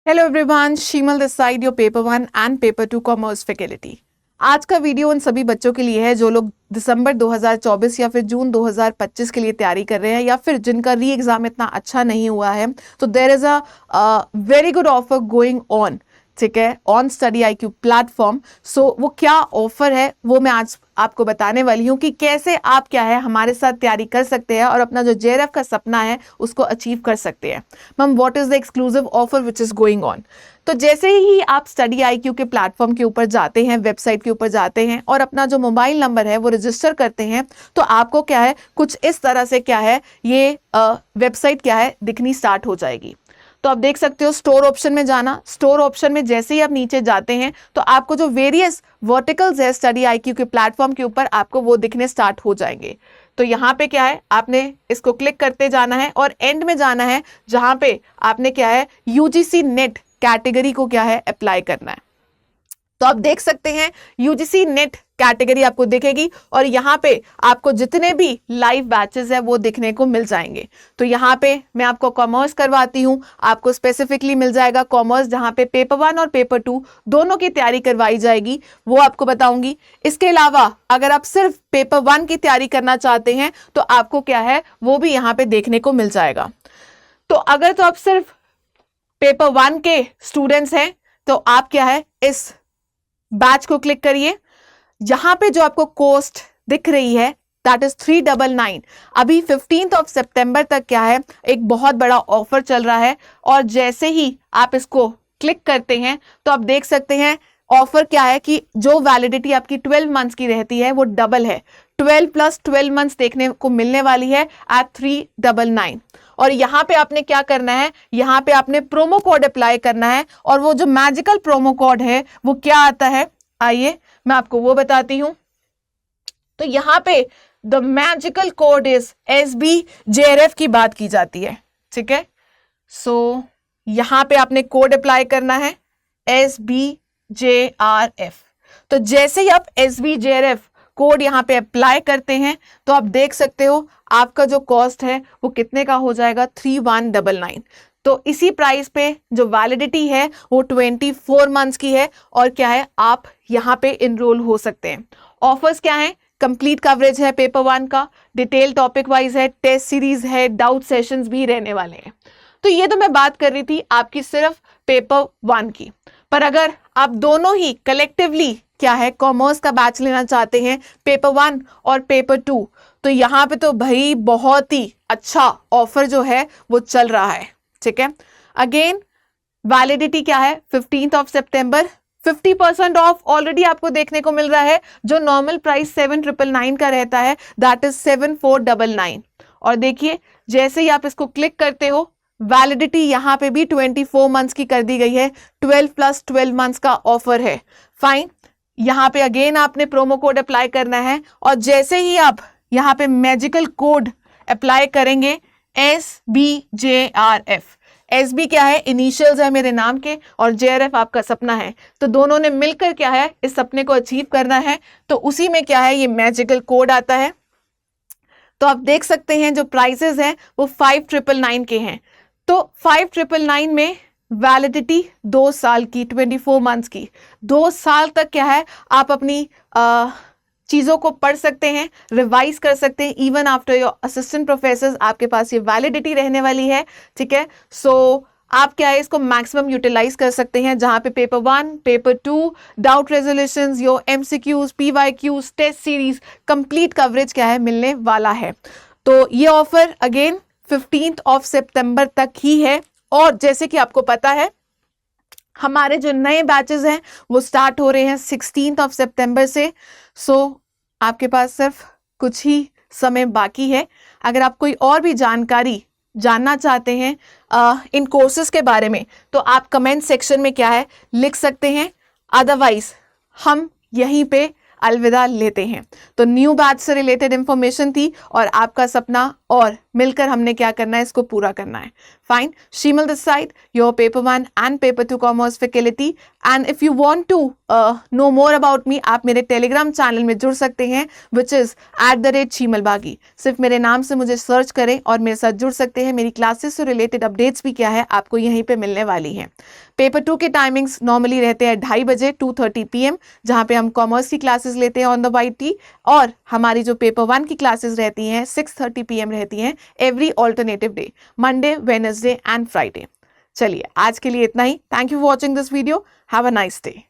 Hello everyone, Sheemal this side your paper 1 and paper 2 commerce faculty. आज का video उन सभी बच्चों के लिए है जो लोग दिसंबर 2024 या फिर जून 2025 के लिए तैयारी कर रहे हैं या फिर जिनका री एग्जाम इतना अच्छा नहीं हुआ है। तो there is a very good offer going on, ठीक है, on study IQ platform. So वो क्या ऑफर है वो मैं आज आपको बताने वाली हूँ कि कैसे आप क्या है हमारे साथ तैयारी कर सकते हैं और अपना जो JRF का सपना है उसको अचीव कर सकते हैं। Ma'am, what is the exclusive offer which is going on? तो जैसे ही आप स्टडी IQ के प्लेटफॉर्म के ऊपर जाते हैं, वेबसाइट के ऊपर जाते हैं और अपना जो मोबाइल नंबर है वो रजिस्टर करते हैं, तो आपको क्या है कुछ इस तरह से क्या है ये वेबसाइट क्या है दिखनी स्टार्ट हो जाएगी। तो आप देख सकते हो स्टोर ऑप्शन में जाना। स्टोर ऑप्शन में जैसे ही आप नीचे जाते हैं तो आपको जो वेरियस वर्टिकल्स है स्टडी IQ के प्लेटफॉर्म के ऊपर आपको वो दिखने स्टार्ट हो जाएंगे। तो यहाँ पे क्या है आपने इसको क्लिक करते जाना है और एंड में जाना है जहां पे आपने क्या है UGC नेट कैटेगरी को क्या है अप्लाई करना है। तो आप देख सकते हैं UGC नेट कैटेगरी आपको दिखेगी और यहाँ पे आपको जितने भी लाइव बैचेस है वो दिखने को मिल जाएंगे। तो यहाँ पे मैं आपको कॉमर्स करवाती हूँ, आपको स्पेसिफिकली मिल जाएगा कॉमर्स, जहाँ पे पेपर 1 और पेपर 2 दोनों की तैयारी करवाई जाएगी, वो आपको बताऊंगी। इसके अलावा अगर आप सिर्फ पेपर 1 की तैयारी करना चाहते हैं तो आपको क्या है वो भी यहाँ पे देखने को मिल जाएगा। तो अगर तो आप सिर्फ पेपर 1 के स्टूडेंट्स हैं तो आप क्या है इस बैच को क्लिक करिए। यहां पे जो आपको कॉस्ट दिख रही है दैट इज 399। अभी 15 सितंबर तक क्या है एक बहुत बड़ा ऑफर चल रहा है और जैसे ही आप इसको क्लिक करते हैं तो आप देख सकते हैं ऑफर क्या है कि जो वैलिडिटी आपकी 12 मंथ्स की रहती है वो डबल है, 12 प्लस 12 मंथ्स देखने को मिलने वाली है एट 399। और यहाँ पे आपने क्या करना है, यहाँ पे आपने प्रोमो कोड अप्लाई करना है और वो जो मैजिकल प्रोमो कोड है वो क्या आता है, आइए मैं आपको वो बताती हूं। तो यहाँ पे the magical code is SBJRF की बात की जाती है, ठीक है। सो यहाँ पे आपने कोड अप्लाई करना है SBJRF। तो जैसे ही आप SBJRF कोड यहाँ पे अप्लाई करते हैं तो आप देख सकते हो आपका जो कॉस्ट है वो कितने का हो जाएगा, 3199। तो इसी प्राइस पे जो वैलिडिटी है वो 24 मंथ्स की है और क्या है आप यहाँ पे इनरोल हो सकते हैं। ऑफर्स क्या है, कंप्लीट कवरेज है पेपर 1 का, डिटेल टॉपिक वाइज है, टेस्ट सीरीज है, डाउट सेशंस भी रहने वाले हैं। तो ये तो मैं बात कर रही थी आपकी सिर्फ पेपर 1 की, पर अगर आप दोनों ही कलेक्टिवली क्या है कॉमर्स का बैच लेना चाहते हैं पेपर 1 और पेपर 2, तो यहाँ पे तो भाई बहुत ही अच्छा ऑफर जो है वो चल रहा है, ठीक है। अगेन वैलिडिटी क्या है 15 सितंबर, 50% ऑफ ऑलरेडी आपको देखने को मिल रहा है। जो नॉर्मल प्राइस 7999 का रहता है दैट इज 7499। और देखिए जैसे ही आप इसको क्लिक करते हो वैलिडिटी यहाँ पे भी 24 मंथ्स की कर दी गई है, 12 प्लस 12 मंथ्स का ऑफर है। फाइन, यहाँ पे अगेन आपने प्रोमो कोड अप्लाई करना है और जैसे ही आप यहाँ पे मैजिकल कोड अप्लाई करेंगे SBJRF, SB क्या है इनिशियल्स है मेरे नाम के और JRF आपका सपना है, तो दोनों ने मिलकर क्या है इस सपने को अचीव करना है। तो उसी में क्या है ये मैजिकल कोड आता है। तो आप देख सकते हैं जो प्राइसेस हैं वो 5999 के हैं। तो 5999 में वैलिडिटी 2 साल की, 24 मंथ्स की, 2 साल तक क्या है आप अपनी चीज़ों को पढ़ सकते हैं, रिवाइज कर सकते हैं। Even after your assistant professor आपके पास ये वैलिडिटी रहने वाली है, ठीक है। सो आप क्या है इसको मैक्सिमम यूटिलाइज कर सकते हैं, जहां पे paper 1, paper 2, doubt resolutions, your MCQs, PYQs, test series, complete coverage क्या है मिलने वाला है। तो ये ऑफर अगेन 15 सितंबर तक ही है और जैसे कि आपको पता है हमारे जो नए बैचेस हैं वो स्टार्ट हो रहे हैं 16 सितंबर से। सो आपके पास सिर्फ कुछ ही समय बाकी है। अगर आप कोई और भी जानकारी जानना चाहते हैं इन कोर्सेज के बारे में तो आप कमेंट सेक्शन में क्या है लिख सकते हैं। अदरवाइज हम यहीं पे अलविदा लेते हैं। तो न्यू बैच से रिलेटेड इंफॉर्मेशन थी और आपका सपना, और मिलकर हमने क्या करना है, इसको पूरा करना है। Fine, Sheemal this side, your paper 1 and paper 2 commerce faculty. And if you want to know more about me, आप मेरे टेलीग्राम चैनल में जुड़ सकते हैं, विच इज @शीमल बागी। सिर्फ मेरे नाम से मुझे सर्च करें और मेरे साथ जुड़ सकते हैं। मेरी क्लासेस से रिलेटेड अपडेट्स भी क्या है आपको यहीं पे मिलने वाली हैं। पेपर 2 के टाइमिंग्स नॉर्मली रहते हैं 2:30 बजे 2:30 PM, जहां पे हम कॉमर्स की क्लासेस लेते हैं ऑन द YT, और हमारी जो पेपर 1 की क्लासेस रहती हैं 6:30 PM रहती हैं every alternative day, Monday, Wednesday and Friday. चलिए आज के लिए इतना ही। Thank you for watching this video. Have a nice day.